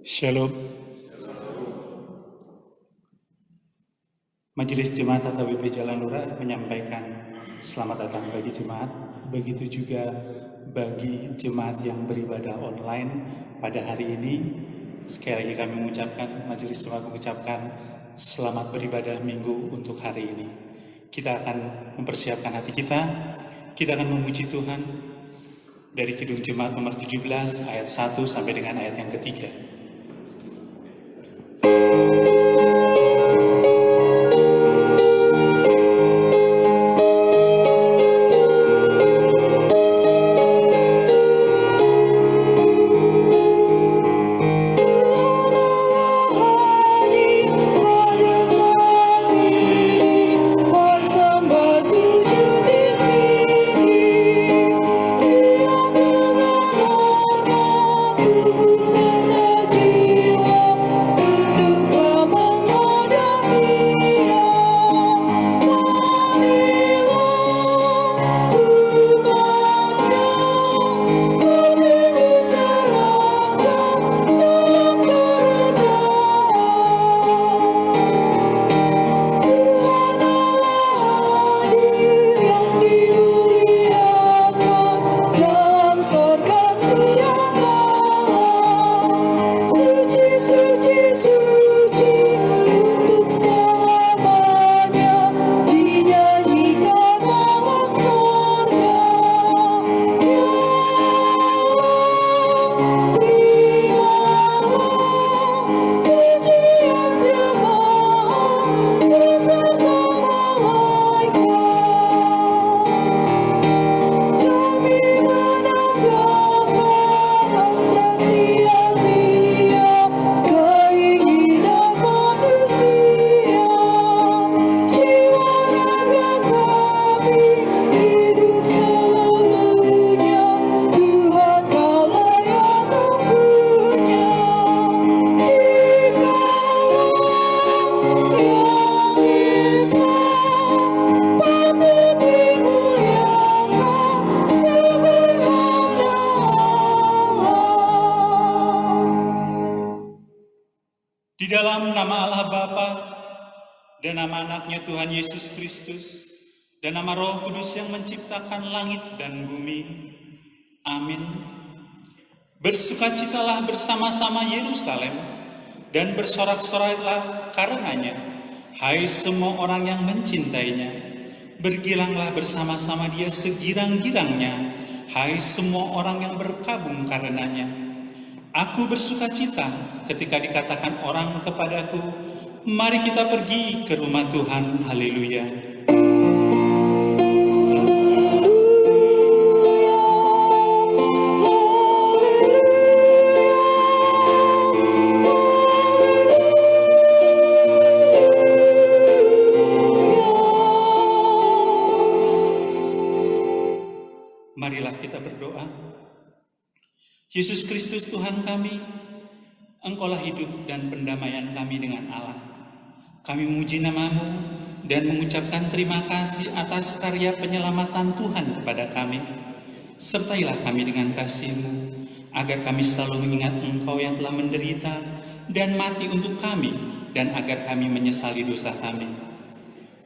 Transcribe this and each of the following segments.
Shalom. Majelis Jemaat AKBP Jalan Lurah menyampaikan selamat datang bagi jemaat, begitu juga bagi jemaat yang beribadah online pada hari ini. Sekali lagi kami mengucapkan, Majelis Jemaat mengucapkan selamat beribadah minggu untuk hari ini. Kita akan mempersiapkan hati kita akan memuji Tuhan dari Kidung Jemaat nomor 17 ayat 1 sampai dengan ayat yang ketiga. Di dalam nama Allah Bapa dan nama anaknya Tuhan Yesus Kristus dan nama Roh Kudus yang menciptakan langit dan bumi. Amin. Bersukacitalah bersama-sama Yerusalem dan bersorak-soraklah karenanya, hai semua orang yang mencintainya. Bergilanglah bersama-sama dia segirang-girangnya, hai semua orang yang berkabung karenanya. Aku bersukacita ketika dikatakan orang kepadaku, mari kita pergi ke rumah Tuhan. Haleluya. Marilah kita berdoa. Yesus Kristus Tuhan kami, Engkaulah hidup dan pendamaian kami dengan Allah. Kami memuji nama-Mu dan mengucapkan terima kasih atas karya penyelamatan Tuhan kepada kami. Sertailah kami dengan kasih-Mu, agar kami selalu mengingat Engkau yang telah menderita dan mati untuk kami, dan agar kami menyesali dosa kami.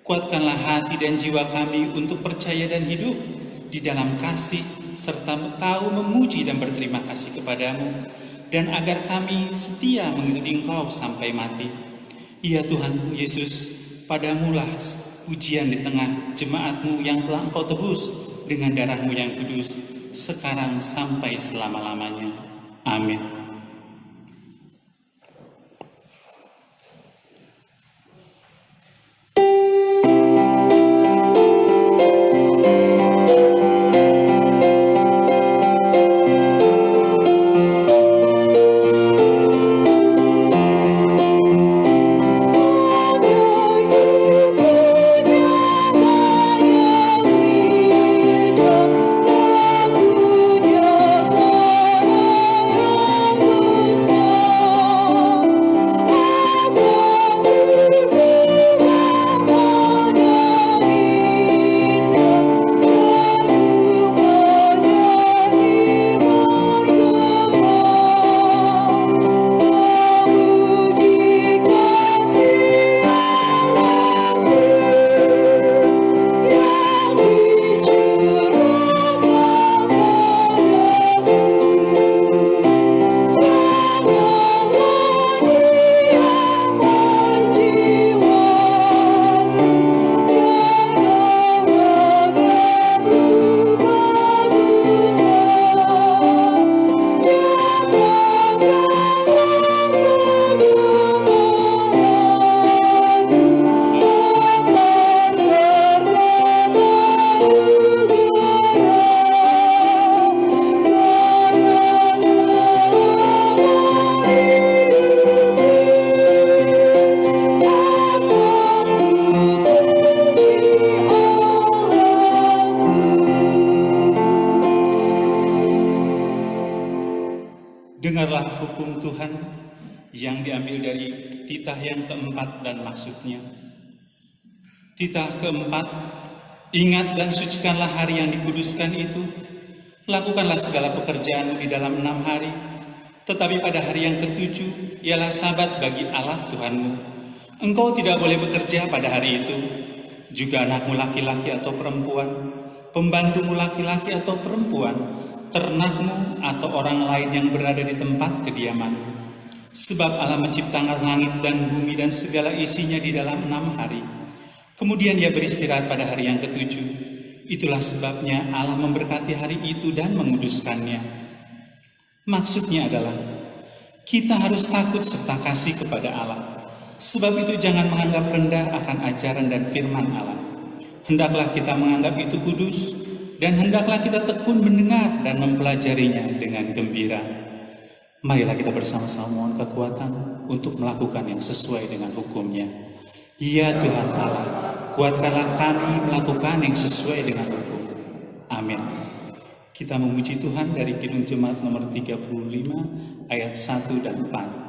Kuatkanlah hati dan jiwa kami untuk percaya dan hidup di dalam kasih, serta tahu memuji dan berterima kasih kepadamu, dan agar kami setia mengikuti Engkau sampai mati. Ya Tuhan Yesus, padamulah pujian di tengah jemaat-Mu yang telah Engkau tebus dengan darah-Mu yang kudus, sekarang sampai selama-lamanya. Amin. Dengarlah hukum Tuhan yang diambil dari titah yang keempat dan maksudnya. Titah keempat, ingat dan sucikanlah hari yang dikuduskan itu. Lakukanlah segala pekerjaanmu di dalam 6 hari, tetapi pada hari yang ketujuh ialah sabat bagi Allah Tuhanmu. Engkau tidak boleh bekerja pada hari itu, juga anakmu laki-laki atau perempuan, pembantumu laki-laki atau perempuan, ternakmu atau orang lain yang berada di tempat kediaman. Sebab Allah menciptakan langit dan bumi dan segala isinya di dalam 6 hari. Kemudian Ia beristirahat pada hari yang ketujuh. Itulah sebabnya Allah memberkati hari itu dan menguduskannya. Maksudnya adalah, kita harus takut serta kasih kepada Allah. Sebab itu jangan menganggap rendah akan ajaran dan firman Allah. Hendaklah kita menganggap itu kudus, dan hendaklah kita tekun mendengar dan mempelajarinya dengan gembira. Marilah kita bersama-sama mohon kekuatan untuk melakukan yang sesuai dengan hukum-Nya. Ya Tuhan Allah, kuatkanlah kami melakukan yang sesuai dengan hukum. Amin. Kita memuji Tuhan dari Kidung Jemaat nomor 35 ayat 1 dan 4.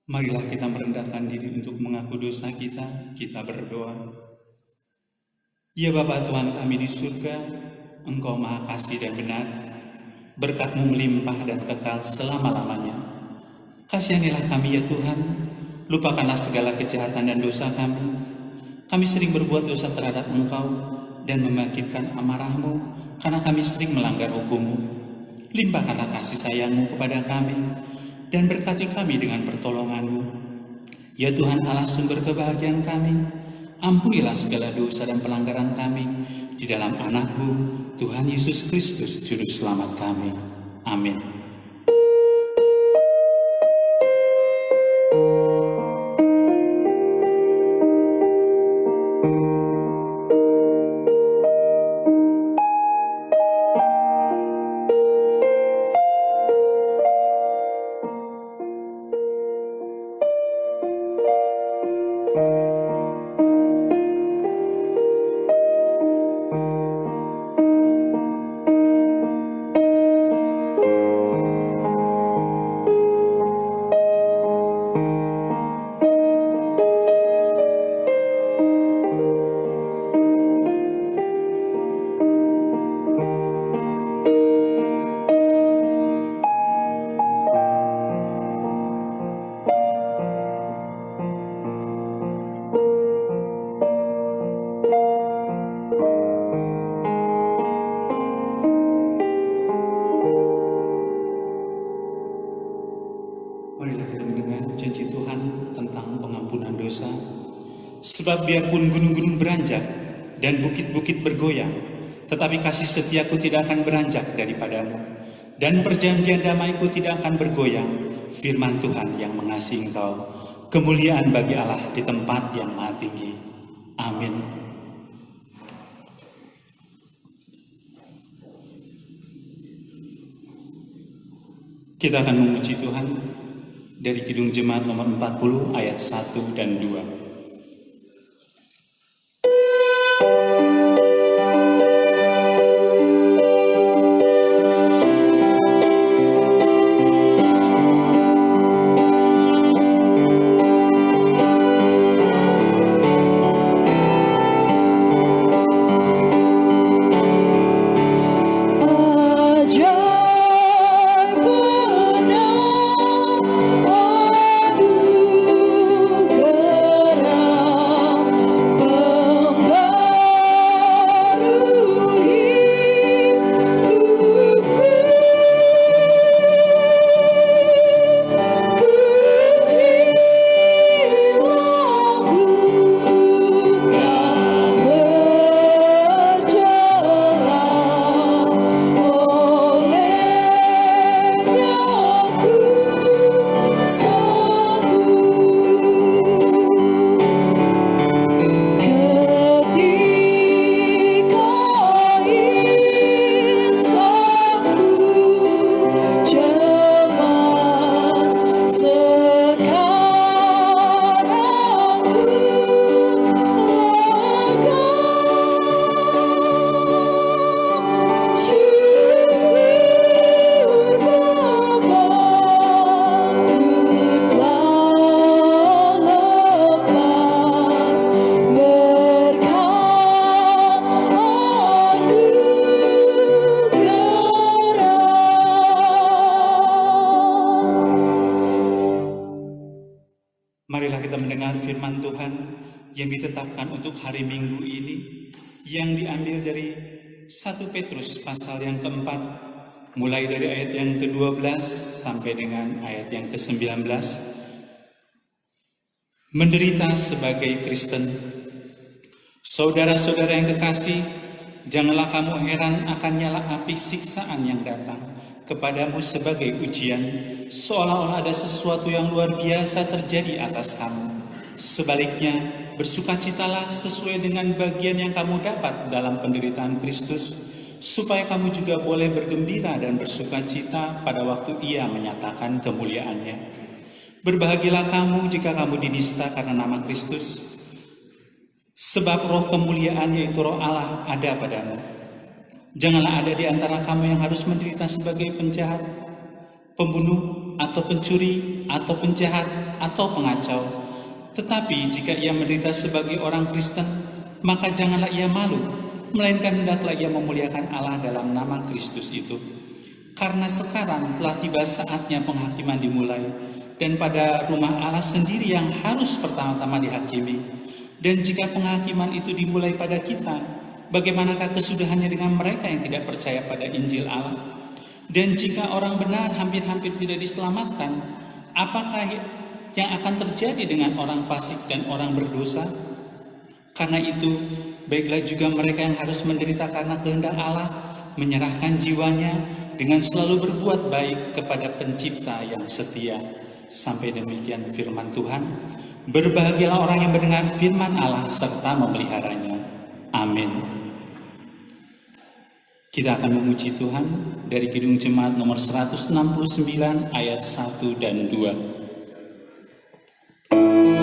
Marilah kita merendahkan diri untuk mengaku dosa kita. Kita berdoa. Ya Bapa Tuhan kami di surga, Engkau Maha Kasih dan benar. Berkat-Mu melimpah dan kekal selama-lamanya. Kasihanilah kami ya Tuhan. Lupakanlah segala kejahatan dan dosa kami. Kami sering berbuat dosa terhadap Engkau dan membangkitkan amarah-Mu karena kami sering melanggar hukum-Mu. Limpahkanlah kasih sayang-Mu kepada kami dan berkati kami dengan pertolongan-Mu. Ya Tuhan Allah sumber kebahagiaan kami, ampunilah segala dosa dan pelanggaran kami di dalam anak-Mu, Tuhan Yesus Kristus, Juru Selamat kami. Amin. Sebab biarpun gunung-gunung beranjak dan bukit-bukit bergoyang, tetapi kasih setiaku tidak akan beranjak daripadamu, dan perjanjian damaiku tidak akan bergoyang. Firman Tuhan yang mengasihi engkau. Kemuliaan bagi Allah di tempat yang maha tinggi. Amin. Kita akan memuji Tuhan dari Kidung Jemaat nomor 40 ayat 1 dan 2. Marilah kita mendengar firman Tuhan yang ditetapkan untuk hari Minggu ini, yang diambil dari 1 Petrus pasal yang keempat, mulai dari ayat yang ke-12 sampai dengan ayat yang ke-19. Menderita sebagai Kristen. Saudara-saudara yang kekasih, janganlah kamu heran akan nyala api siksaan yang datang kepadamu sebagai ujian, seolah-olah ada sesuatu yang luar biasa terjadi atas kamu. Sebaliknya, bersukacitalah sesuai dengan bagian yang kamu dapat dalam penderitaan Kristus, supaya kamu juga boleh bergembira dan bersukacita pada waktu Ia menyatakan kemuliaannya. Berbahagialah kamu jika kamu dinista karena nama Kristus, sebab roh kemuliaan yaitu roh Allah ada padamu. Janganlah ada di antara kamu yang harus menderita sebagai penjahat, pembunuh, atau pencuri, atau penjahat, atau pengacau. Tetapi jika ia menderita sebagai orang Kristen, maka janganlah ia malu, melainkan hendaklah ia memuliakan Allah dalam nama Kristus itu. Karena sekarang telah tiba saatnya penghakiman dimulai, dan pada rumah Allah sendiri yang harus pertama-tama dihakimi. Dan jika penghakiman itu dimulai pada kita, bagaimanakah kesudahannya dengan mereka yang tidak percaya pada Injil Allah? Dan jika orang benar hampir-hampir tidak diselamatkan, apakah yang akan terjadi dengan orang fasik dan orang berdosa? Karena itu, baiklah juga mereka yang harus menderita karena kehendak Allah, menyerahkan jiwanya dengan selalu berbuat baik kepada Pencipta yang setia. Sampai demikian firman Tuhan. Berbahagialah orang yang mendengar firman Allah serta memeliharanya. Amin. Kita akan memuji Tuhan dari Kidung Jemaat nomor 169 ayat 1 dan 2. Yang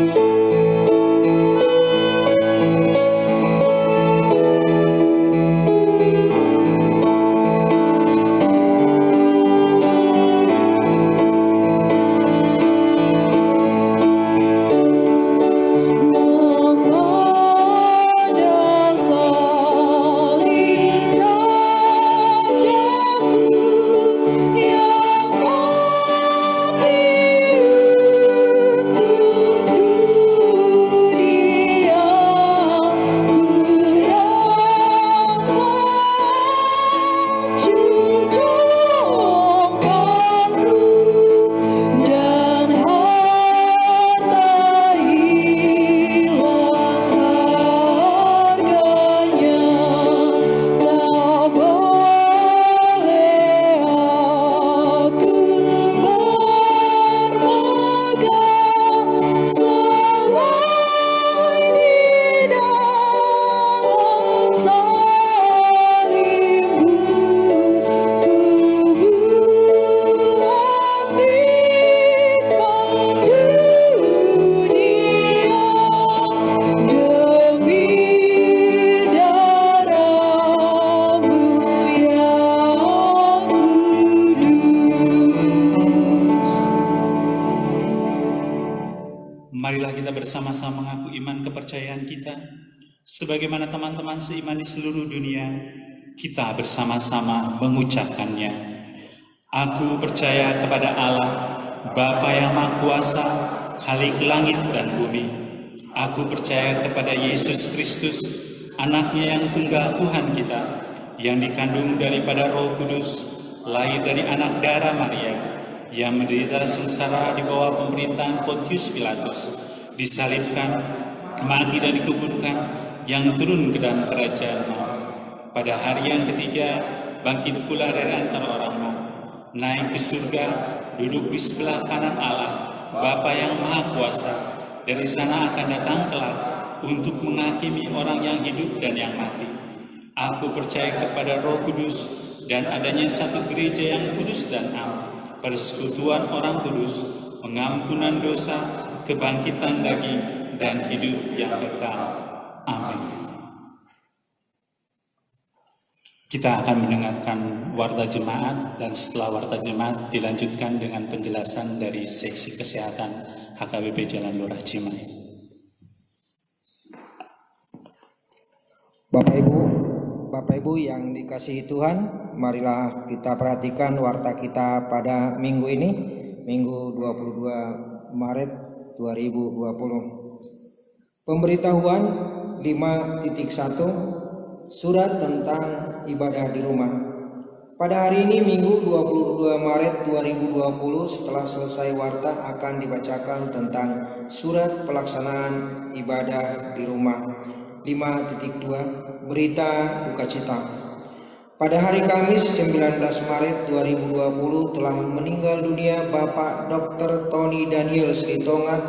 mati bersama-sama mengaku iman kepercayaan kita, sebagaimana teman-teman seiman di seluruh dunia, kita bersama-sama mengucapkannya. Aku percaya kepada Allah, Bapa yang Maha Kuasa, Khalik langit dan bumi. Aku percaya kepada Yesus Kristus, Anaknya yang tunggal Tuhan kita, yang dikandung daripada Roh Kudus, lahir dari anak darah Maria, yang menderita sengsara di bawah pemerintahan Pontius Pilatus, disalibkan, mati dan dikuburkan, yang turun ke dalam kerajaan maut. Pada hari yang ketiga, bangkit pula dari antara orang maut, naik ke surga, duduk di sebelah kanan Allah, Bapa yang Maha Kuasa. Dari sana akan datang kelak untuk menghakimi orang yang hidup dan yang mati. Aku percaya kepada Roh Kudus dan adanya satu gereja yang kudus dan am, persekutuan orang kudus, pengampunan dosa, kebangkitan daging, dan hidup yang kekal. Amin. Kita akan mendengarkan warta jemaat, dan setelah warta jemaat dilanjutkan dengan penjelasan dari seksi kesehatan HKBP Jalan Lurah Cimahi. Bapak Ibu yang dikasihi Tuhan, marilah kita perhatikan warta kita pada minggu ini, Minggu 22 Maret 2020. Pemberitahuan 5.1 Surat tentang ibadah di rumah. Pada hari ini Minggu 22 Maret 2020, setelah selesai warta akan dibacakan tentang surat pelaksanaan ibadah di rumah. 5.2 Berita duka cita. Pada hari Kamis 19 Maret 2020 telah meninggal dunia Bapak Dr. Tony Daniel Sritongat,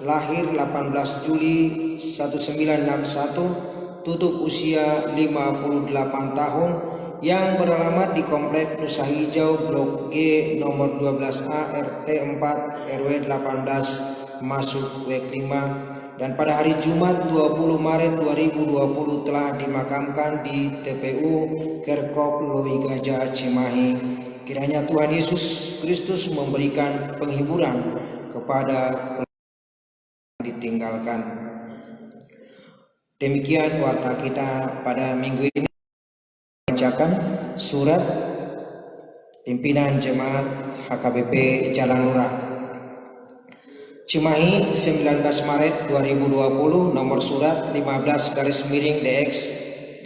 lahir 18 Juli 1961, tutup usia 58 tahun, yang beralamat di Komplek Nusa Hijau Blok G nomor 12A RT 4 RW 18 masuk WEK 5, dan pada hari Jumat 20 Maret 2020 telah dimakamkan di TPU Kerkop Lowi Gajah Cimahi. Kiranya Tuhan Yesus Kristus memberikan penghiburan kepada yang ditinggalkan. Demikian warta kita pada minggu ini. Bacakan surat pimpinan jemaat HKBP Jalan Lurah Cimahi 19 Maret 2020, nomor surat 15/DX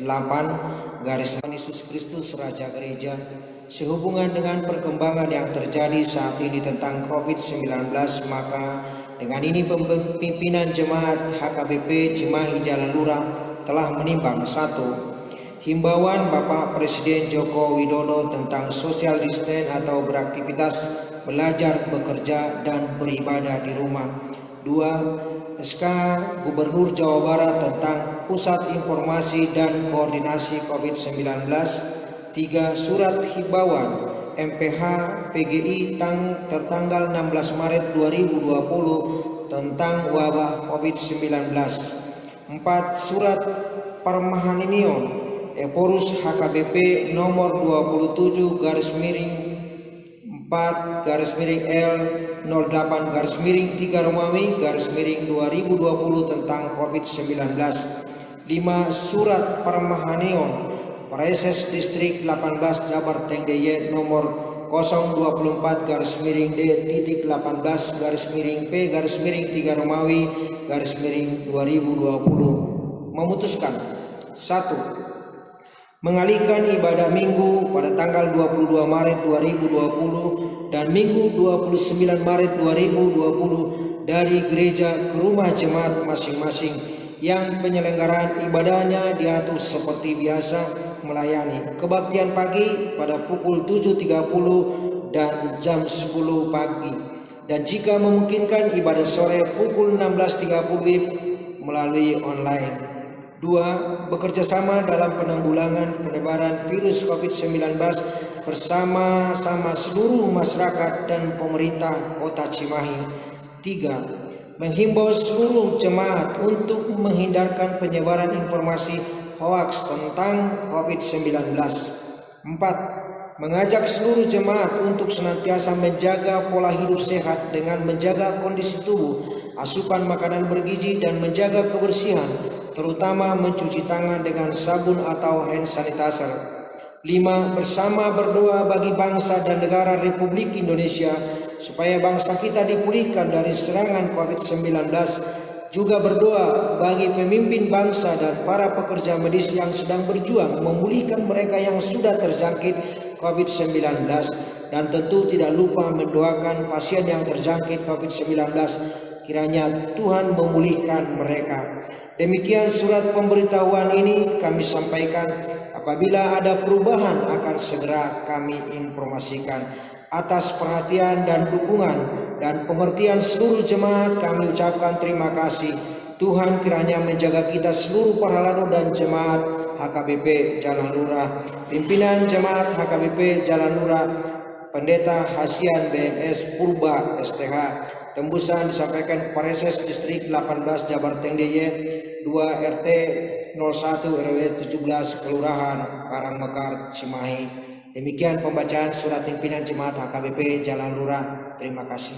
8 Yesus Kristus Raja Gereja, sehubungan dengan perkembangan yang terjadi saat ini tentang COVID-19, maka dengan ini pimpinan jemaat HKBP Cimahi Jalan Lurah telah menimbang 1. Himbauan Bapak Presiden Joko Widodo tentang social distance atau beraktivitas, belajar, bekerja, dan beribadah di rumah. 2. SK Gubernur Jawa Barat tentang Pusat Informasi dan Koordinasi COVID-19. 3. Surat himbauan MPH PGI tertanggal 16 Maret 2020 tentang wabah COVID-19. 4. Surat Parmahaninion Eporus HKBP nomor 27/4/L08/3 Romawi /2020 tentang COVID-19. 5. Surat Parmahaninion Pareses Distrik 18 Jabar Tengdeye nomor 024/D.18/P/3 Romawi /2020 memutuskan 1. Mengalihkan ibadah minggu pada tanggal 22 Maret 2020 dan Minggu 29 Maret 2020 dari gereja ke rumah jemaat masing-masing, yang penyelenggaraan ibadahnya diatur seperti biasa, melayani kebaktian pagi pada pukul 7.30 dan jam 10 pagi, dan jika memungkinkan ibadah sore pukul 16.30 melalui online. 2. Bekerjasama dalam penanggulangan penyebaran virus COVID-19 bersama-sama seluruh masyarakat dan pemerintah Kota Cimahi. 3. Menghimbau seluruh jemaat untuk menghindarkan penyebaran informasi hoaks tentang COVID-19. 4. Mengajak seluruh jemaat untuk senantiasa menjaga pola hidup sehat dengan menjaga kondisi tubuh asupan makanan bergizi, dan menjaga kebersihan, terutama mencuci tangan dengan sabun atau hand sanitizer. 5. Bersama berdoa bagi bangsa dan negara Republik Indonesia supaya bangsa kita dipulihkan dari serangan COVID-19. Juga berdoa bagi pemimpin bangsa dan para pekerja medis yang sedang berjuang memulihkan mereka yang sudah terjangkit COVID-19. Dan tentu tidak lupa mendoakan pasien yang terjangkit COVID-19, kiranya Tuhan memulihkan mereka. Demikian surat pemberitahuan ini kami sampaikan. Apabila ada perubahan akan segera kami informasikan. Atas perhatian dan dukungan dan pengertian seluruh jemaat kami ucapkan terima kasih. Tuhan kiranya menjaga kita seluruh para lanu dan jemaat HKBP Jalan Lurah, pimpinan jemaat HKBP Jalan Lurah, Pendeta Hasian BMS Purba STH. Tembusan disampaikan Pareses Distrik 18 Jabar Tengdeye 2 RT 01 RW 17 Kelurahan Karangmekar Cimahi. Demikian pembacaan surat pimpinan jemaat HKBP Jalan Lurah. Terima kasih.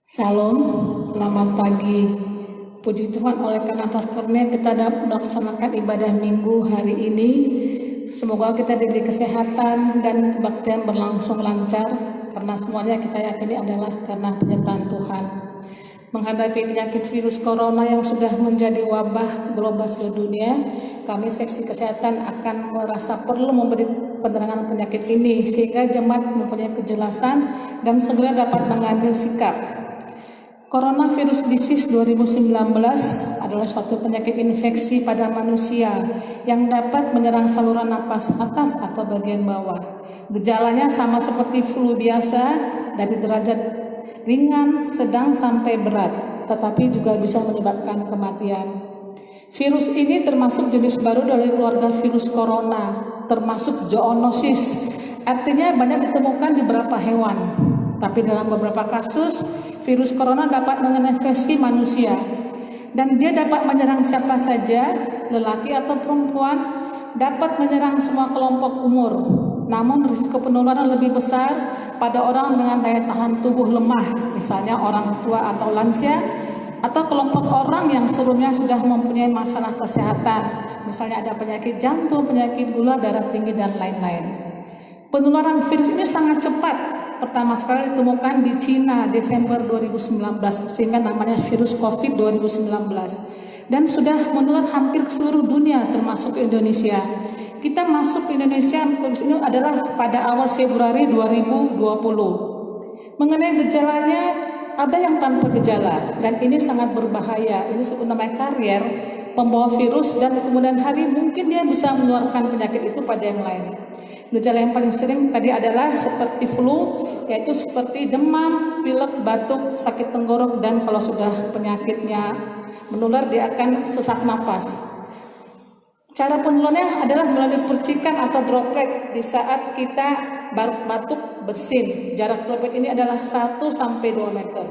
Salam, selamat pagi. Puji Tuhan, oleh karena atas karunia kita dapat melaksanakan ibadah minggu hari ini. Semoga kita diberi kesehatan dan kebaktian berlangsung lancar, karena semuanya kita yakini adalah karena penyertaan Tuhan. Menghadapi penyakit virus corona yang sudah menjadi wabah global seluruh dunia, kami seksi kesehatan akan merasa perlu memberi penerangan penyakit ini sehingga jemaat mempunyai kejelasan dan segera dapat mengambil sikap. Coronavirus disease 2019 adalah suatu penyakit infeksi pada manusia yang dapat menyerang saluran napas atas atau bagian bawah. Gejalanya sama seperti flu biasa, dari derajat ringan, sedang sampai berat, tetapi juga bisa menyebabkan kematian. Virus ini termasuk jenis baru dari keluarga virus corona, termasuk zoonosis. Artinya banyak ditemukan di beberapa hewan, tapi dalam beberapa kasus virus corona dapat menginfeksi manusia dan dia dapat menyerang siapa saja, lelaki atau perempuan, dapat menyerang semua kelompok umur. Namun risiko penularan lebih besar pada orang dengan daya tahan tubuh lemah, misalnya orang tua atau lansia, atau kelompok orang yang sebelumnya sudah mempunyai masalah kesehatan, misalnya ada penyakit jantung, penyakit gula darah tinggi, dan lain-lain. Penularan virus ini sangat cepat. Pertama sekali ditemukan di Cina Desember 2019, sehingga namanya virus COVID 2019, dan sudah menular hampir ke seluruh dunia termasuk Indonesia. Kita masuk ke Indonesia virus ini adalah pada awal Februari 2020. Mengenai gejalanya, ada yang tanpa gejala dan ini sangat berbahaya. Ini namanya karier, pembawa virus, dan kemudian hari mungkin dia bisa menularkan penyakit itu pada yang lain. Gejala yang paling sering tadi adalah seperti flu, yaitu seperti demam, pilek, batuk, sakit tenggorok, dan kalau sudah penyakitnya menular dia akan sesak napas. Cara penularannya adalah melalui percikan atau droplet di saat kita batuk bersin. Jarak droplet ini adalah 1-2 meter.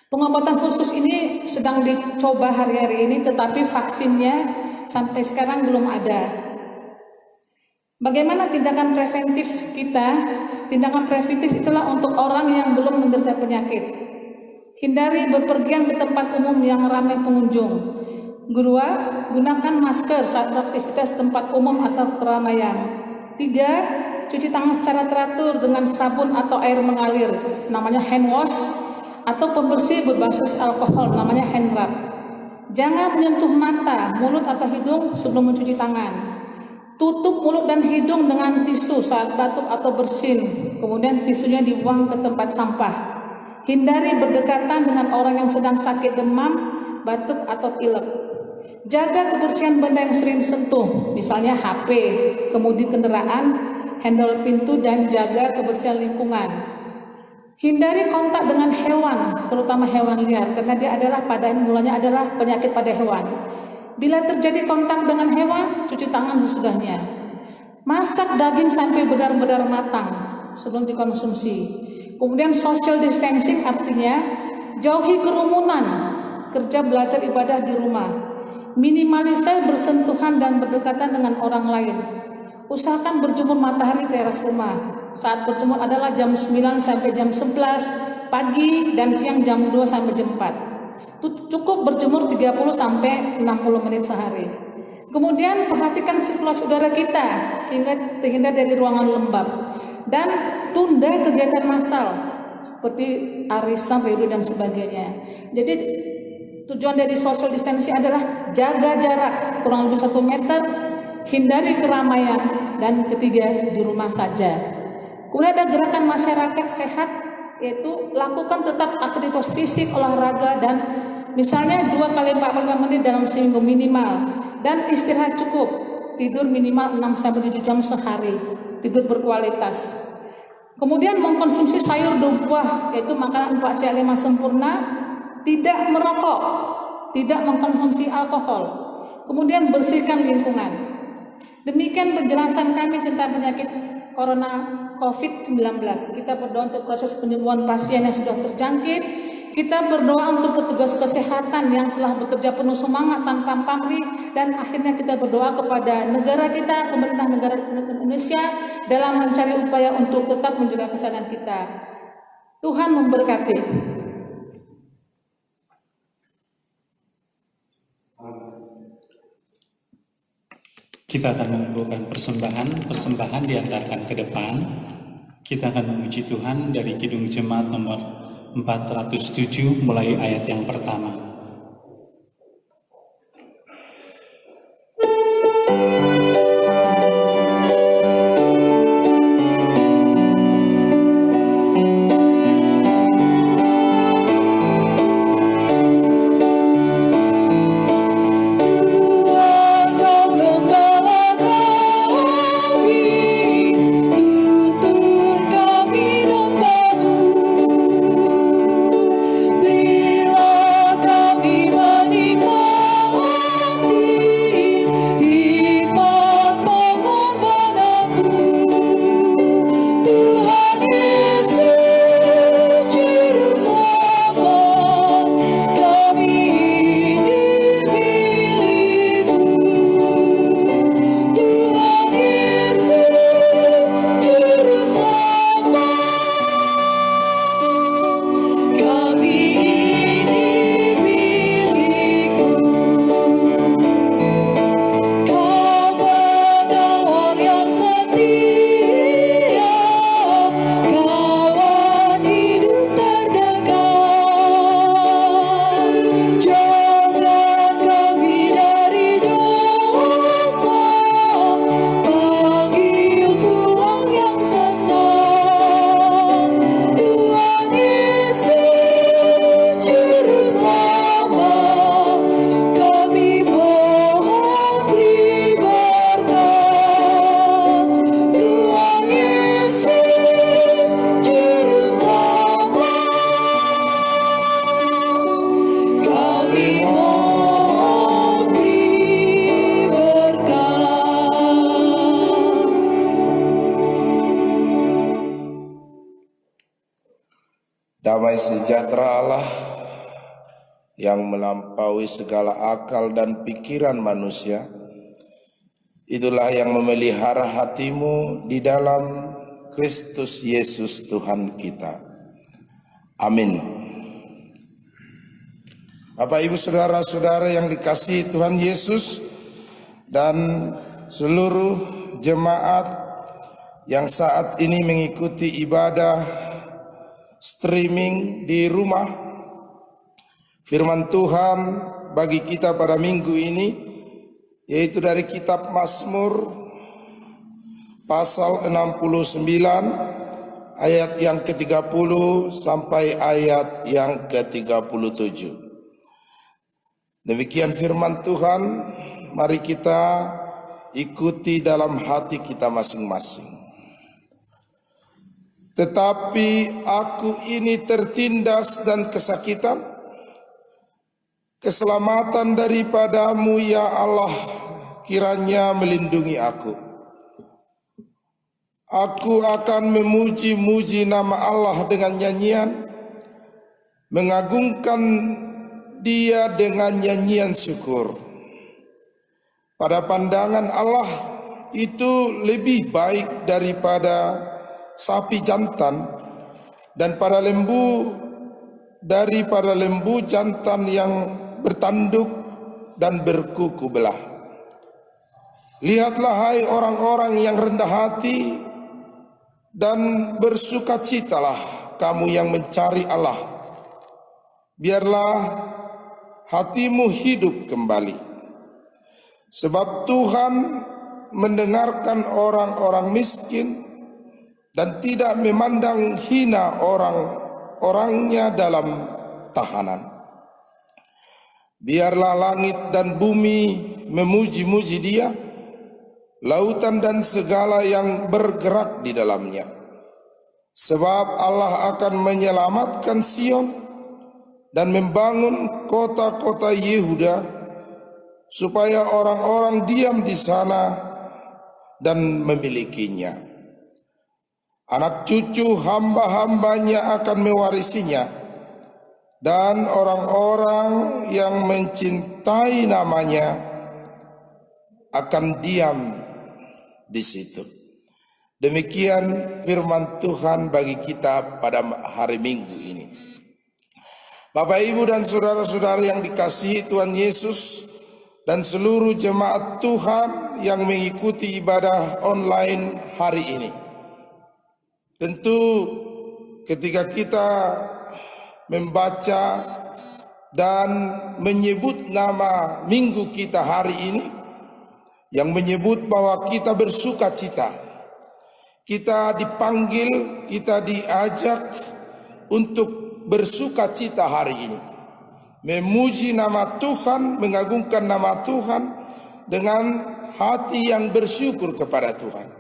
Pengobatan khusus ini sedang dicoba hari-hari ini, tetapi vaksinnya sampai sekarang belum ada. Bagaimana tindakan preventif kita? Tindakan preventif itulah untuk orang yang belum menderita penyakit. Hindari bepergian ke tempat umum yang ramai pengunjung. Kedua, gunakan masker saat beraktivitas tempat umum atau keramaian. 3, cuci tangan secara teratur dengan sabun atau air mengalir, namanya hand wash, atau pembersih berbasis alkohol, namanya hand rub. Jangan menyentuh mata, mulut atau hidung sebelum mencuci tangan. Tutup mulut dan hidung dengan tisu saat batuk atau bersin, kemudian tisunya dibuang ke tempat sampah. Hindari berdekatan dengan orang yang sedang sakit demam, batuk atau pilek. Jaga kebersihan benda yang sering disentuh, misalnya HP, kemudi kendaraan, handle pintu, dan jaga kebersihan lingkungan. Hindari kontak dengan hewan, terutama hewan liar, karena dia adalah pada mulanya adalah penyakit pada hewan. Bila terjadi kontak dengan hewan, cuci tangan sesudahnya. Masak daging sampai benar-benar matang sebelum dikonsumsi. Kemudian social distancing artinya jauhi kerumunan, kerja belajar ibadah di rumah. Minimalisir bersentuhan dan berdekatan dengan orang lain. Usahakan berjemur matahari di teras rumah. Saat berjemur adalah jam 9 sampai jam 11 pagi dan siang jam 2 sampai jam 4. Cukup berjemur 30 sampai 60 menit sehari. Kemudian perhatikan sirkulasi udara kita sehingga terhindar dari ruangan lembab. Dan tunda kegiatan massal seperti arisan, reuni dan sebagainya. Jadi tujuan dari social distancing adalah jaga jarak kurang lebih 1 meter, hindari keramaian, dan ketiga di rumah saja. Kemudian ada gerakan masyarakat sehat, yaitu lakukan tetap aktivitas fisik, olahraga, dan misalnya 2 kali 45 menit dalam seminggu minimal, dan istirahat cukup, tidur minimal 6-7 jam sehari, tidur berkualitas. Kemudian mengkonsumsi sayur dan buah, yaitu makanan 4 sehat 5 sempurna, tidak merokok, tidak mengkonsumsi alkohol, kemudian bersihkan lingkungan. Demikian penjelasan kami tentang penyakit corona COVID-19. Kita berdoa untuk proses penyembuhan pasien yang sudah terjangkit. Kita berdoa untuk petugas kesehatan yang telah bekerja penuh semangat tanpa pamrih, dan akhirnya kita berdoa kepada negara kita, pemerintah negara Indonesia, dalam mencari upaya untuk tetap menjaga kesehatan kita. Tuhan memberkati. Kita akan mengumpulkan persembahan diantarkan ke depan. Kita akan memuji Tuhan dari Kidung Jemaat nomor 407 mulai ayat yang pertama. Damai sejahtera Allah yang melampaui segala akal dan pikiran manusia, itulah yang memelihara hatimu di dalam Kristus Yesus Tuhan kita. Amin. Bapak Ibu Saudara-saudara yang dikasihi Tuhan Yesus dan seluruh jemaat yang saat ini mengikuti ibadah streaming di rumah, firman Tuhan bagi kita pada minggu ini yaitu dari kitab Mazmur pasal 69 ayat yang ke-30 sampai ayat yang ke-37. Demikian firman Tuhan, mari kita ikuti dalam hati kita masing-masing. Tetapi aku ini tertindas dan kesakitan, keselamatan daripadamu ya Allah kiranya melindungi aku. Aku akan memuji-muji nama Allah dengan nyanyian, mengagungkan Dia dengan nyanyian syukur. pada pandangan Allah itu lebih baik daripada sapi jantan, dan pada lembu daripada lembu jantan yang bertanduk dan berkuku belah. Lihatlah hai orang-orang yang rendah hati, dan bersukacitalah kamu yang mencari Allah. Biarlah hatimu hidup kembali, sebab Tuhan mendengarkan orang-orang miskin dan tidak memandang hina orang-orangnya dalam tahanan. Biarlah langit dan bumi memuji-muji Dia, lautan dan segala yang bergerak di dalamnya. Sebab Allah akan menyelamatkan Sion dan membangun kota-kota Yehuda, supaya orang-orang diam di sana dan memilikinya. Anak cucu hamba-hambanya akan mewarisinya, dan orang-orang yang mencintai namanya akan diam di situ. Demikian firman Tuhan bagi kita pada hari Minggu ini. Bapak, Ibu, dan saudara-saudara yang dikasihi Tuhan Yesus, dan seluruh jemaat Tuhan yang mengikuti ibadah online hari ini. Tentu ketika kita membaca dan menyebut nama minggu kita hari ini, yang menyebut bahwa kita bersuka cita, kita dipanggil, kita diajak untuk bersuka cita hari ini, memuji nama Tuhan, mengagungkan nama Tuhan dengan hati yang bersyukur kepada Tuhan.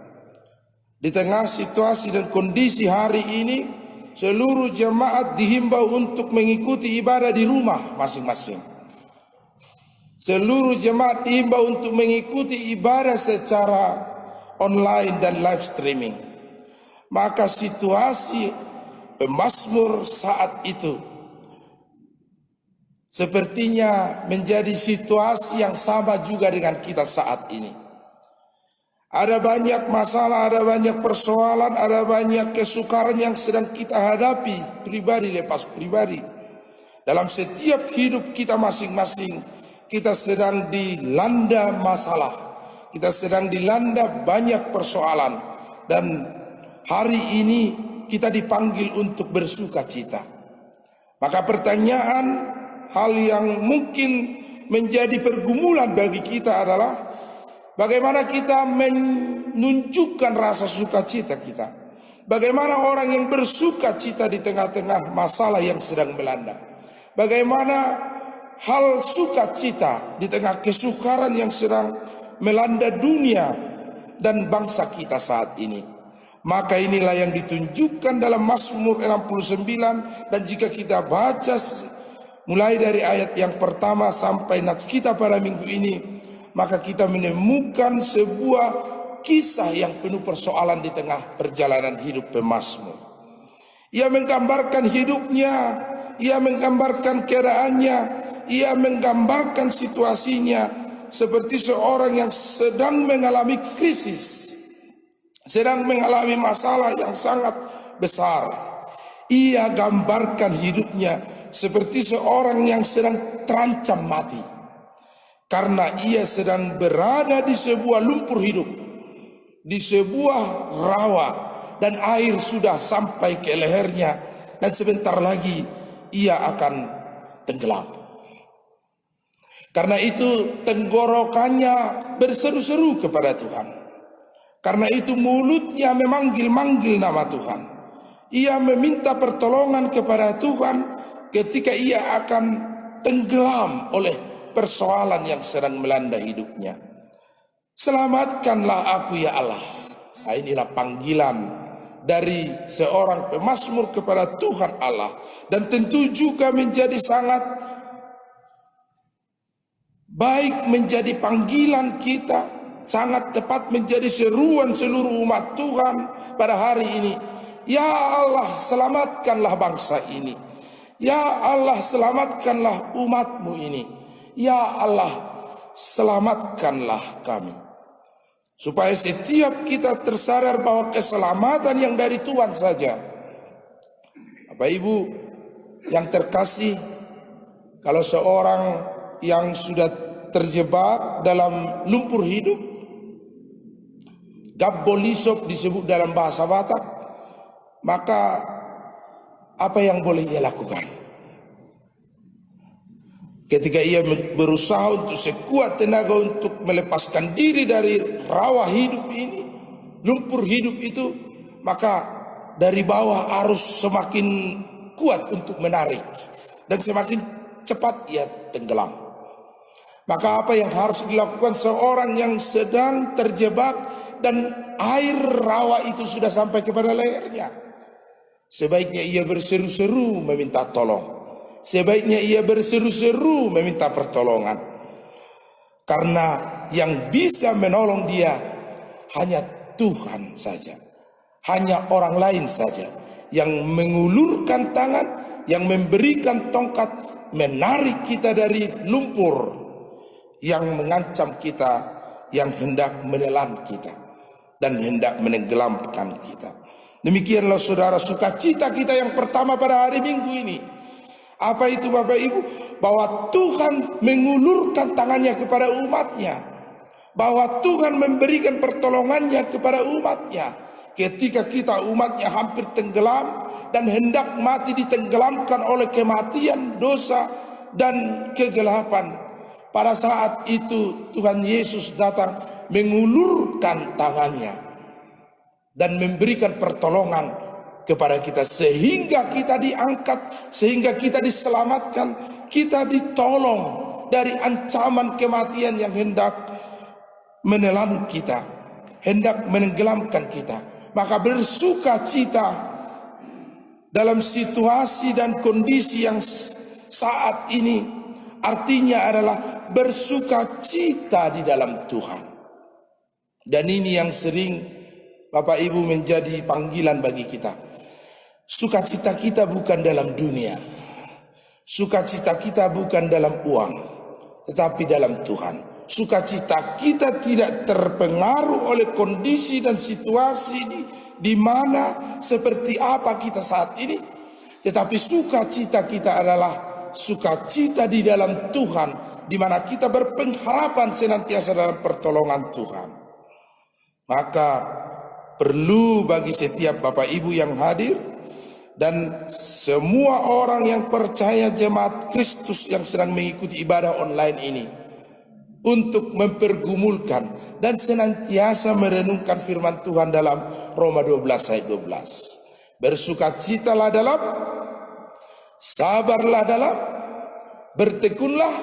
Di tengah situasi dan kondisi hari ini, seluruh jemaat dihimbau untuk mengikuti ibadah di rumah masing-masing. Seluruh jemaat dihimbau untuk mengikuti ibadah secara online dan live streaming. Maka situasi pemazmur saat itu sepertinya menjadi situasi yang sama juga dengan kita saat ini. Ada banyak masalah, ada banyak persoalan, ada banyak kesukaran yang sedang kita hadapi pribadi lepas pribadi. Dalam setiap hidup kita masing-masing, kita sedang dilanda masalah, kita sedang dilanda banyak persoalan, dan hari ini kita dipanggil untuk bersuka cita. Maka pertanyaan, hal yang mungkin menjadi pergumulan bagi kita adalah bagaimana kita menunjukkan rasa sukacita kita. Bagaimana orang yang bersuka cita di tengah-tengah masalah yang sedang melanda. Bagaimana hal sukacita di tengah kesukaran yang sedang melanda dunia dan bangsa kita saat ini. Maka inilah yang ditunjukkan dalam Mazmur 69, dan jika kita baca mulai dari ayat yang pertama sampai nats kita pada minggu ini, maka kita menemukan sebuah kisah yang penuh persoalan di tengah perjalanan hidup pemazmur. Ia menggambarkan hidupnya, ia menggambarkan keadaannya, ia menggambarkan situasinya seperti seorang yang sedang mengalami krisis, sedang mengalami masalah yang sangat besar. Ia gambarkan hidupnya seperti seorang yang sedang terancam mati, karena ia sedang berada di sebuah lumpur hidup, di sebuah rawa, dan air sudah sampai ke lehernya, dan sebentar lagi ia akan tenggelam. Karena itu tenggorokannya berseru-seru kepada Tuhan. Karena itu mulutnya memanggil-manggil nama Tuhan. Ia meminta pertolongan kepada Tuhan ketika ia akan tenggelam oleh persoalan yang sedang melanda hidupnya. Selamatkanlah aku ya Allah. Nah, inilah panggilan dari seorang pemazmur kepada Tuhan Allah. Dan tentu juga menjadi sangat baik menjadi panggilan kita, sangat tepat menjadi seruan seluruh umat Tuhan pada hari ini. Ya Allah, selamatkanlah bangsa ini. Ya Allah, selamatkanlah umatmu ini. Ya Allah, selamatkanlah kami. Supaya setiap kita tersadar bahwa keselamatan yang dari Tuhan saja. Bapak Ibu yang terkasih, kalau seorang yang sudah terjebak dalam lumpur hidup, gabbolisop disebut dalam bahasa Batak, maka apa yang boleh ia lakukan? Ketika ia berusaha untuk sekuat tenaga untuk melepaskan diri dari rawa hidup ini, lumpur hidup itu, maka dari bawah arus semakin kuat untuk menarik dan semakin cepat ia tenggelam. Maka apa yang harus dilakukan seorang yang sedang terjebak dan air rawa itu sudah sampai kepada lehernya? Sebaiknya ia berseru-seru meminta tolong. Sebaiknya ia berseru-seru meminta pertolongan. Karena yang bisa menolong dia hanya Tuhan saja. Hanya orang lain saja yang mengulurkan tangan, yang memberikan tongkat, menarik kita dari lumpur yang mengancam kita, yang hendak menelan kita dan hendak menenggelamkan kita. Demikianlah saudara, sukacita kita yang pertama pada hari Minggu ini. Apa itu Bapak Ibu? Bahwa Tuhan mengulurkan tangannya kepada umatnya. Bahwa Tuhan memberikan pertolongannya kepada umatnya. Ketika kita umatnya hampir tenggelam dan hendak mati ditenggelamkan oleh kematian, dosa, dan kegelapan. Pada saat itu Tuhan Yesus datang mengulurkan tangannya dan memberikan pertolongan kepada kita, sehingga kita diangkat, sehingga kita diselamatkan, kita ditolong dari ancaman kematian yang hendak menelan kita, hendak menenggelamkan kita. Maka bersukacita dalam situasi dan kondisi yang saat ini artinya adalah bersukacita di dalam Tuhan. Dan ini yang sering Bapak Ibu menjadi panggilan bagi kita. Sukacita kita bukan dalam dunia. Sukacita kita bukan dalam uang, tetapi dalam Tuhan. Sukacita kita tidak terpengaruh oleh kondisi dan situasi di mana seperti apa kita saat ini, tetapi sukacita kita adalah sukacita di dalam Tuhan, di mana kita berpengharapan senantiasa dalam pertolongan Tuhan. Maka perlu bagi setiap Bapak Ibu yang hadir dan semua orang yang percaya jemaat Kristus yang sedang mengikuti ibadah online ini untuk mempergumulkan dan senantiasa merenungkan firman Tuhan dalam Roma 12 ayat 12. Bersukacitalah dalam, sabarlah dalam, bertekunlah,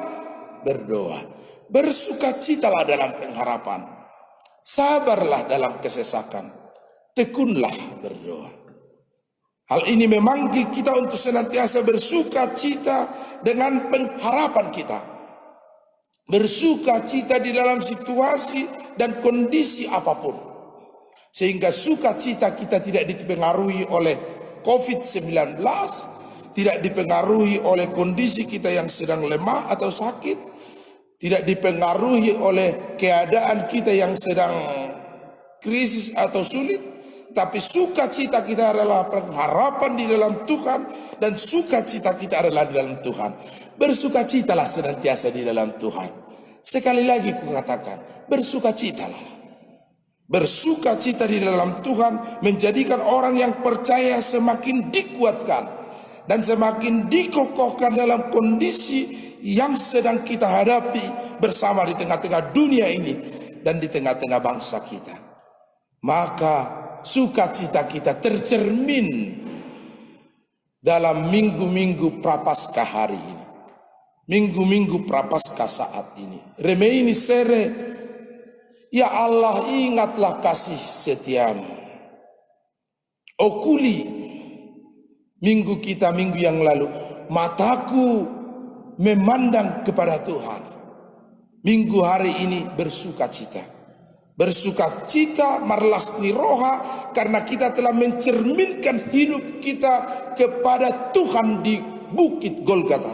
berdoa. Bersukacitalah dalam pengharapan, sabarlah dalam kesesakan, tekunlah berdoa. Hal ini memanggil kita untuk senantiasa bersukacita dengan pengharapan kita. Bersukacita di dalam situasi dan kondisi apapun. Sehingga sukacita kita tidak dipengaruhi oleh COVID-19, tidak dipengaruhi oleh kondisi kita yang sedang lemah atau sakit, tidak dipengaruhi oleh keadaan kita yang sedang krisis atau sulit. Tapi sukacita kita adalah pengharapan di dalam Tuhan, dan sukacita kita adalah di dalam Tuhan. Bersukacitalah senantiasa di dalam Tuhan. Sekali lagi kukatakan, bersukacitalah. Bersukacita di dalam Tuhan menjadikan orang yang percaya semakin dikuatkan dan semakin dikokohkan dalam kondisi yang sedang kita hadapi bersama di tengah-tengah dunia ini dan di tengah-tengah bangsa kita. Maka sukacita kita tercermin dalam minggu-minggu prapaskah hari ini, minggu-minggu prapaskah saat ini. Remeini sere, ya Allah, ingatlah kasih setiamu. Okuli minggu kita minggu yang lalu, mataku memandang kepada Tuhan. Minggu hari ini bersukacita. Bersukacita marlasni roha karena kita telah mencerminkan hidup kita kepada Tuhan di Bukit Golgota.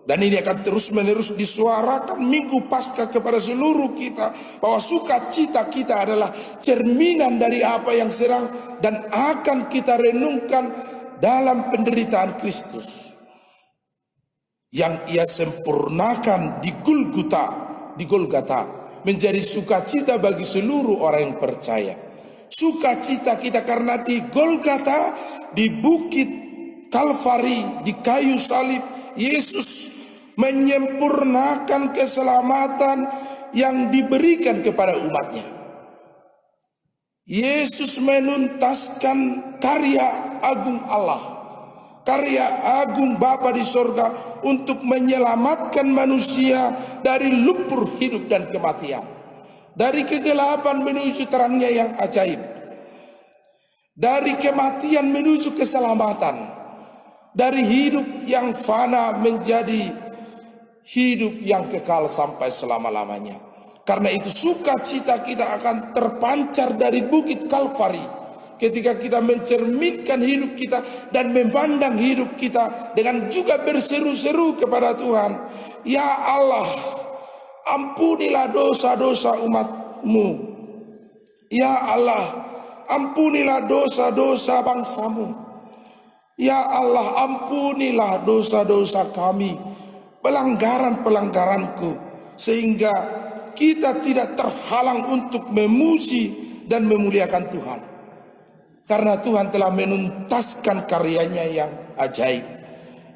Dan ini akan terus-menerus disuarakan minggu pasca kepada seluruh kita, bahwa sukacita kita adalah cerminan dari apa yang sedang dan akan kita renungkan dalam penderitaan Kristus yang Ia sempurnakan di Golgota, menjadi sukacita bagi seluruh orang yang percaya. Sukacita kita karena di Golgota, di bukit Kalvari, di kayu salib, Yesus menyempurnakan keselamatan yang diberikan kepada umatnya. Yesus menuntaskan karya agung Allah, karya agung Bapa di sorga untuk menyelamatkan manusia dari lumpur hidup dan kematian, dari kegelapan menuju terangnya yang ajaib, dari kematian menuju keselamatan, dari hidup yang fana menjadi hidup yang kekal sampai selama-lamanya. Karena itu sukacita kita akan terpancar dari bukit Kalvari ketika kita mencerminkan hidup kita dan memandang hidup kita dengan juga berseru-seru kepada Tuhan. Ya Allah, ampunilah dosa-dosa umat-Mu. Ya Allah, ampunilah dosa-dosa bangsa-Mu. Ya Allah, ampunilah dosa-dosa kami, pelanggaran-pelanggaranku, sehingga kita tidak terhalang untuk memuji dan memuliakan Tuhan. Karena Tuhan telah menuntaskan karyanya yang ajaib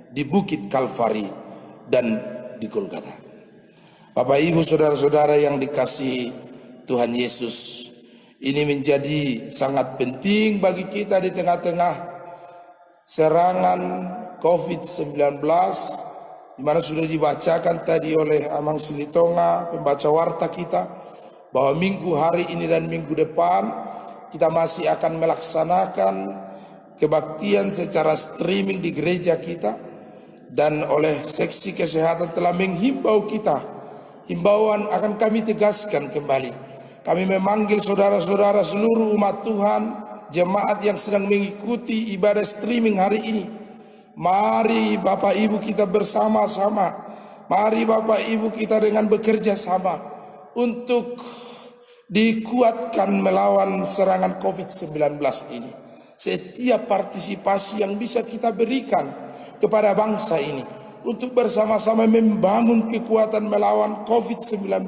di bukit Kalvari dan di Golgota. Bapak Ibu saudara-saudara yang dikasihi Tuhan Yesus, ini menjadi sangat penting bagi kita di tengah-tengah serangan COVID-19, di mana sudah dibacakan tadi oleh Amang Silitonga, pembaca warta kita, bahwa minggu hari ini dan minggu depan kita masih akan melaksanakan kebaktian secara streaming di gereja kita, dan oleh seksi kesehatan telah menghimbau kita. Himbauan akan kami tegaskan kembali. Kami memanggil saudara-saudara seluruh umat Tuhan, jemaat yang sedang mengikuti ibadah streaming hari ini. Mari Bapak Ibu kita bersama-sama, mari Bapak Ibu kita dengan bekerja sama untuk dikuatkan melawan serangan COVID-19 ini. Setiap partisipasi yang bisa kita berikan kepada bangsa ini untuk bersama-sama membangun kekuatan melawan COVID-19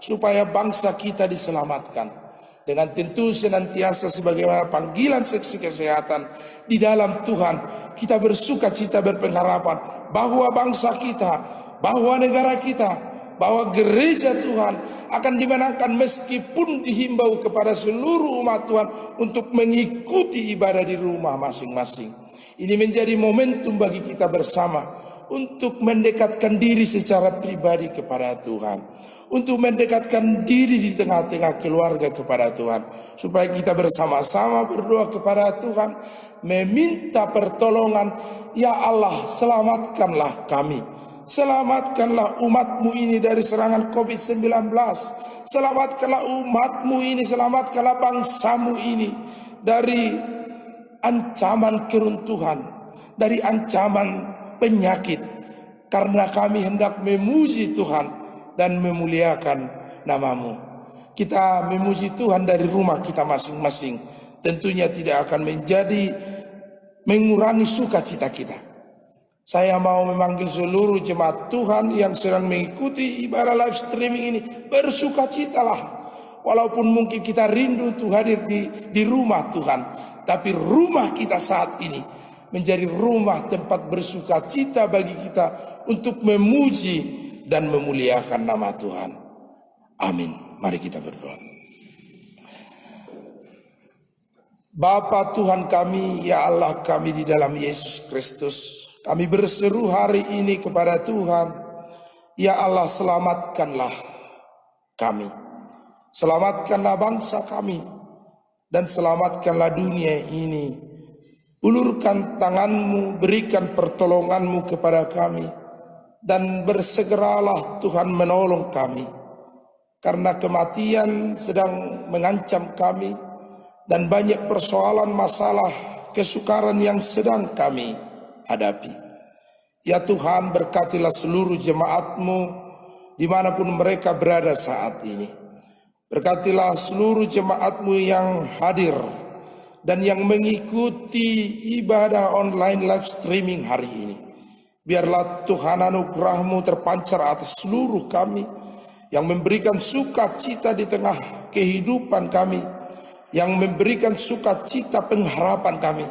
supaya bangsa kita diselamatkan. Dengan tentu senantiasa sebagaimana panggilan seksi kesehatan di dalam Tuhan, kita bersuka cita berpengharapan bahwa bangsa kita, bahwa negara kita, bahwa gereja Tuhan akan dimenangkan meskipun dihimbau kepada seluruh umat Tuhan untuk mengikuti ibadah di rumah masing-masing. Ini menjadi momentum bagi kita bersama untuk mendekatkan diri secara pribadi kepada Tuhan, untuk mendekatkan diri di tengah-tengah keluarga kepada Tuhan, supaya kita bersama-sama berdoa kepada Tuhan, meminta pertolongan. Ya Allah, selamatkanlah kami, selamatkanlah umat-Mu ini dari serangan COVID-19, selamatkanlah umat-Mu ini, selamatkanlah bangsa-Mu ini dari ancaman keruntuhan, dari ancaman penyakit, karena kami hendak memuji Tuhan dan memuliakan nama-Mu. Kita memuji Tuhan dari rumah kita masing-masing, tentunya tidak akan mengurangi sukacita kita. Saya mau memanggil seluruh jemaat Tuhan yang sedang mengikuti ibadah live streaming ini, bersukacitalah. Walaupun mungkin kita rindu untuk hadir di rumah Tuhan, tapi rumah kita saat ini menjadi rumah tempat bersukacita bagi kita untuk memuji dan memuliakan nama Tuhan. Amin. Mari kita berdoa. Bapa Tuhan kami, ya Allah kami di dalam Yesus Kristus, kami berseru hari ini kepada Tuhan. Ya Allah, selamatkanlah kami, selamatkanlah bangsa kami, dan selamatkanlah dunia ini. Ulurkan tangan-Mu, berikan pertolongan-Mu kepada kami, dan bersegeralah Tuhan menolong kami, karena kematian sedang mengancam kami, dan banyak persoalan, masalah, kesukaran yang sedang kami hadapi. Ya Tuhan, berkatilah seluruh jemaat-Mu dimanapun mereka berada saat ini. Berkatilah seluruh jemaat-Mu yang hadir dan yang mengikuti ibadah online live streaming hari ini. Biarlah Tuhan anugerah-Mu terpancar atas seluruh kami, yang memberikan sukacita di tengah kehidupan kami, yang memberikan sukacita pengharapan kami,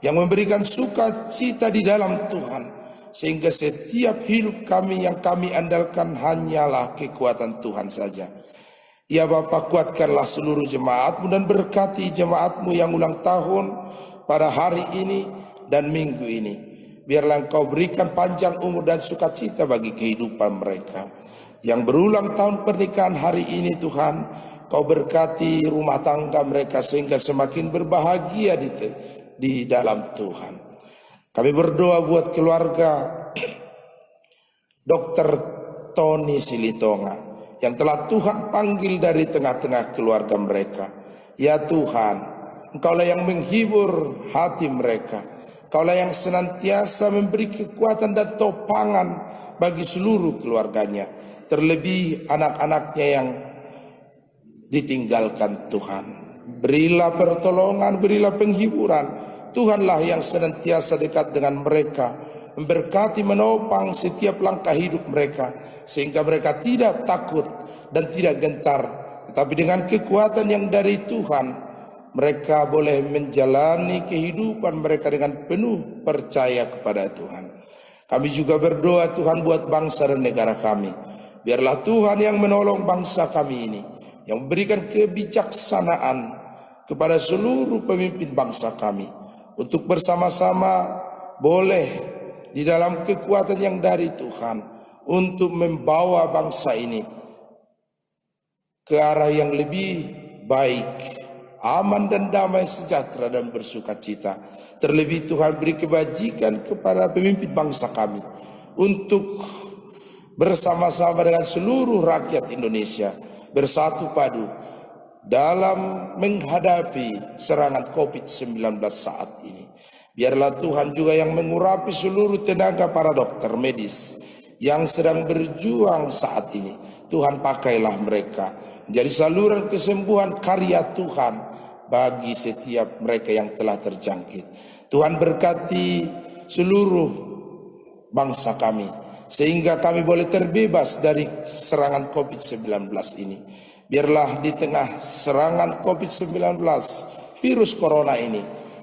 yang memberikan sukacita di dalam Tuhan, sehingga setiap hidup kami yang kami andalkan hanyalah kekuatan Tuhan saja. Ya Bapa, kuatkanlah seluruh jemaat-Mu dan berkati jemaat-Mu yang ulang tahun pada hari ini dan minggu ini. Biarlah Engkau berikan panjang umur dan sukacita bagi kehidupan mereka. Yang berulang tahun pernikahan hari ini Tuhan, Kau berkati rumah tangga mereka sehingga semakin berbahagia di dalam Tuhan. Kami berdoa buat keluarga Dr. Tony Silitonga yang telah Tuhan panggil dari tengah-tengah keluarga mereka. Ya Tuhan, Engkaulah yang menghibur hati mereka. Engkaulah yang senantiasa memberi kekuatan dan topangan bagi seluruh keluarganya, terlebih anak-anaknya yang ditinggalkan Tuhan. Berilah pertolongan, berilah penghiburan. Tuhanlah yang senantiasa dekat dengan mereka, memberkati, menopang setiap langkah hidup mereka, sehingga mereka tidak takut dan tidak gentar, tetapi dengan kekuatan yang dari Tuhan, mereka boleh menjalani kehidupan mereka dengan penuh percaya kepada Tuhan. Kami juga berdoa Tuhan buat bangsa dan negara kami. Biarlah Tuhan yang menolong bangsa kami ini, yang memberikan kebijaksanaan kepada seluruh pemimpin bangsa kami, untuk bersama-sama boleh di dalam kekuatan yang dari Tuhan, untuk membawa bangsa ini ke arah yang lebih baik, aman dan damai, sejahtera dan bersukacita. Terlebih Tuhan beri kebajikan kepada pemimpin bangsa kami untuk bersama-sama dengan seluruh rakyat Indonesia bersatu padu dalam menghadapi serangan COVID-19 saat ini. Biarlah Tuhan juga yang mengurapi seluruh tenaga para dokter medis yang sedang berjuang saat ini. Tuhan, pakailah mereka menjadi saluran kesembuhan karya Tuhan bagi setiap mereka yang telah terjangkit. Tuhan, berkati seluruh bangsa kami sehingga kami boleh terbebas dari serangan COVID-19 ini. Biarlah di tengah serangan COVID-19, virus corona ini,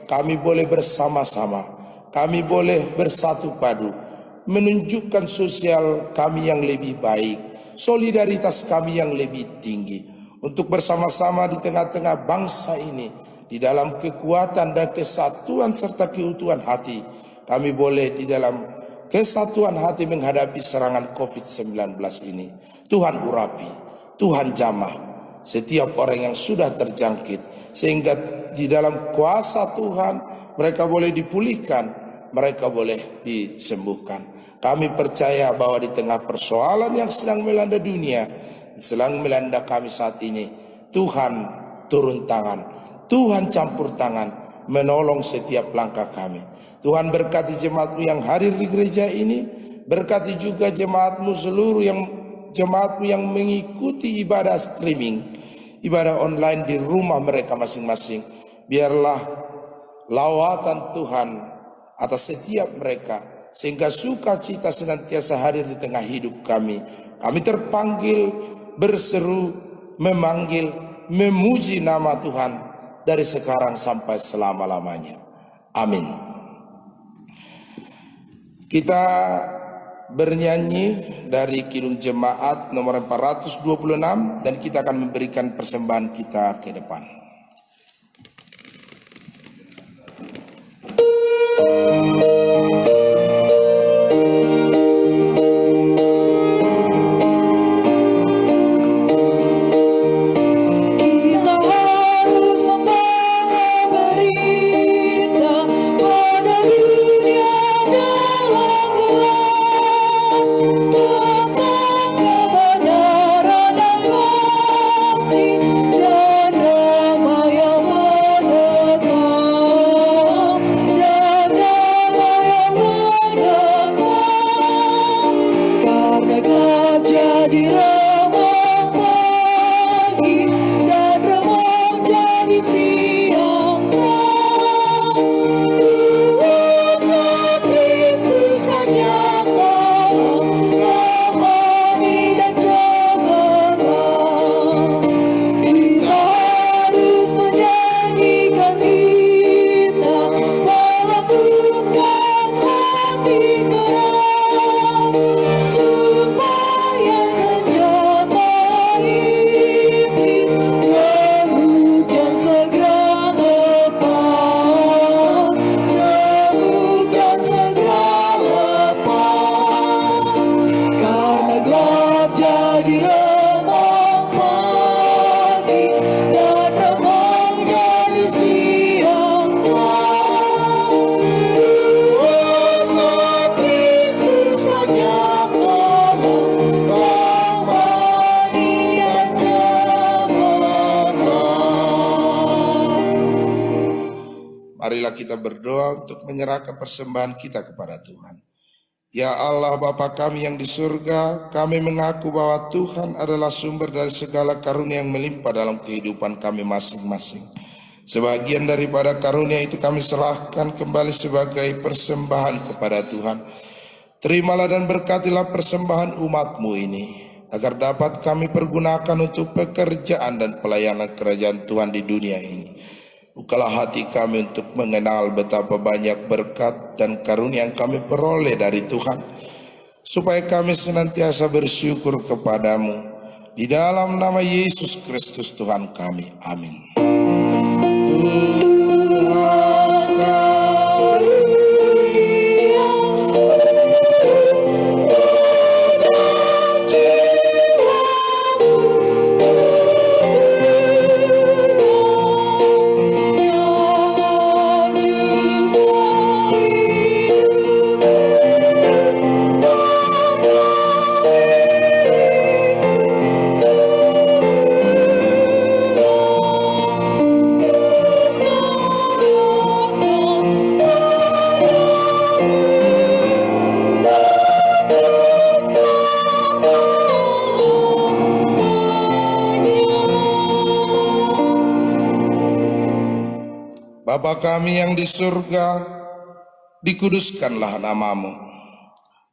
kami boleh bersama-sama, kami boleh bersatu padu, menunjukkan sosial kami yang lebih baik, solidaritas kami yang lebih tinggi, untuk bersama-sama di tengah-tengah bangsa ini, di dalam kekuatan dan kesatuan serta keutuhan hati, kami boleh di dalam kesatuan hati menghadapi serangan COVID-19 ini. Tuhan urapi, Tuhan jamah setiap orang yang sudah terjangkit, sehingga di dalam kuasa Tuhan mereka boleh dipulihkan, mereka boleh disembuhkan. Kami percaya bahwa di tengah persoalan yang sedang melanda dunia, sedang melanda kami saat ini, Tuhan turun tangan, Tuhan campur tangan, menolong setiap langkah kami. Tuhan, berkati jemaat-Mu yang hadir di gereja ini, berkati juga jemaat-Mu seluruh jemaat-Mu yang mengikuti ibadah streaming, ibadah online di rumah mereka masing-masing. Biarlah lawatan Tuhan atas setiap mereka, sehingga sukacita senantiasa hadir di tengah hidup kami. Kami terpanggil, berseru, memanggil, memuji nama Tuhan dari sekarang sampai selama-lamanya. Amin. Kita bernyanyi dari Kidung Jemaat nomor 426 dan kita akan memberikan persembahan kita ke depan. Dan jadi remang pagi dan remang jadi siang terang. Kuasa Kristus kan nyata, ramai dan cemerlang. Kita harus menyanyikan kita, melembutkan hati keras, supaya senjata iblis lembut dan segera lepas, lembut dan segera lepas. Karena gelap jadi remang pagi dan remang jadi siang terang. Kuasa Kristus kan nyata, ramai dan cemerlang. Marilah kita berdoa untuk menyerahkan persembahan kita kepada Tuhan. Ya Allah Bapa kami yang di surga, kami mengaku bahwa Tuhan adalah sumber dari segala karunia yang melimpah dalam kehidupan kami masing-masing. Sebagian daripada karunia itu kami serahkan kembali sebagai persembahan kepada Tuhan. Terimalah dan berkatilah persembahan umat-Mu ini, agar dapat kami pergunakan untuk pekerjaan dan pelayanan kerajaan Tuhan di dunia ini. Bukalah hati kami untuk mengenal betapa banyak berkat dan karunia yang kami peroleh dari Tuhan, supaya kami senantiasa bersyukur kepadamu. Di dalam nama Yesus Kristus Tuhan kami. Amin. Bapa kami yang di surga, dikuduskanlah namamu.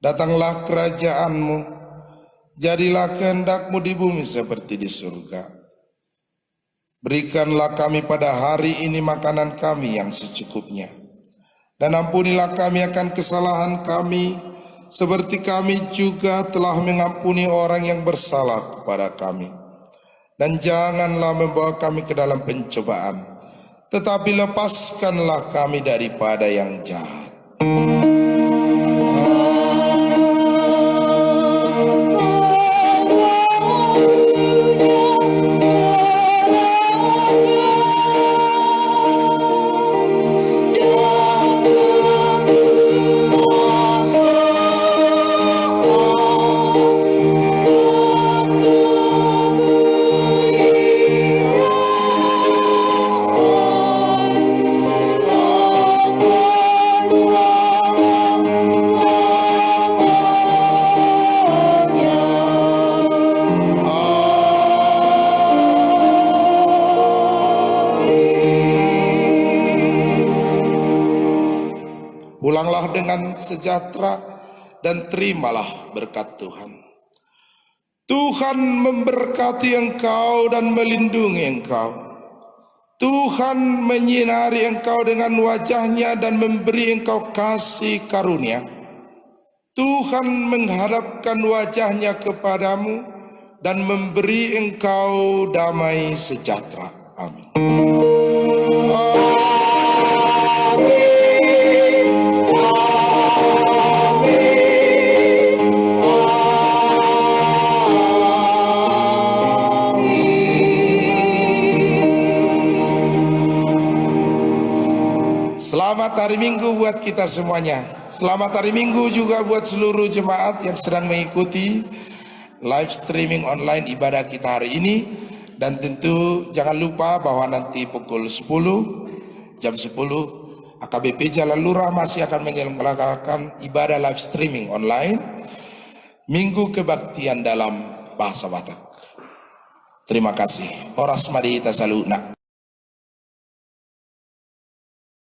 Datanglah kerajaanmu, jadilah kehendak-Mu di bumi seperti di surga. Berikanlah kami pada hari ini makanan kami yang secukupnya. Dan ampunilah kami akan kesalahan kami, seperti kami juga telah mengampuni orang yang bersalah kepada kami. Dan janganlah membawa kami ke dalam pencobaan, tetapi lepaskanlah kami daripada yang jahat. Pulanglah dengan sejahtera dan terimalah berkat Tuhan. Tuhan memberkati engkau dan melindungi engkau. Tuhan menyinari engkau dengan wajahnya dan memberi engkau kasih karunia. Tuhan menghadapkan wajahnya kepadamu dan memberi engkau damai sejahtera. Amin. Selamat hari Minggu buat kita semuanya. Selamat hari Minggu juga buat seluruh jemaat yang sedang mengikuti live streaming online ibadah kita hari ini. Dan tentu jangan lupa bahwa nanti pukul 10, jam 10, AKBP Jalan Lurah masih akan menyelenggarakan ibadah live streaming online Minggu Kebaktian dalam bahasa Batak. Terima kasih. Oras mari kita saluna.